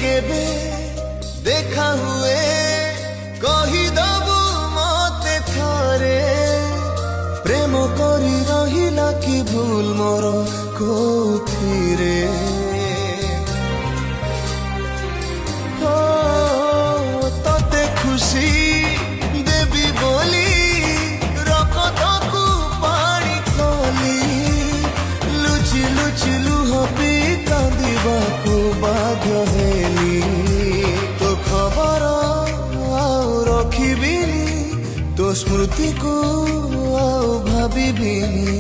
केबे देखा हुए कही दबु मते थरे प्रेम करी रहिला कि भूल मोर कोथिरे हो तते खुशी देवी बोली रकतकु पानी खोली लुचि लुचि लुह पी कांदिबाकु बाध्य हेली तो खबर आउ रखिबिनी तो स्मृति को आउ भाबिबिनी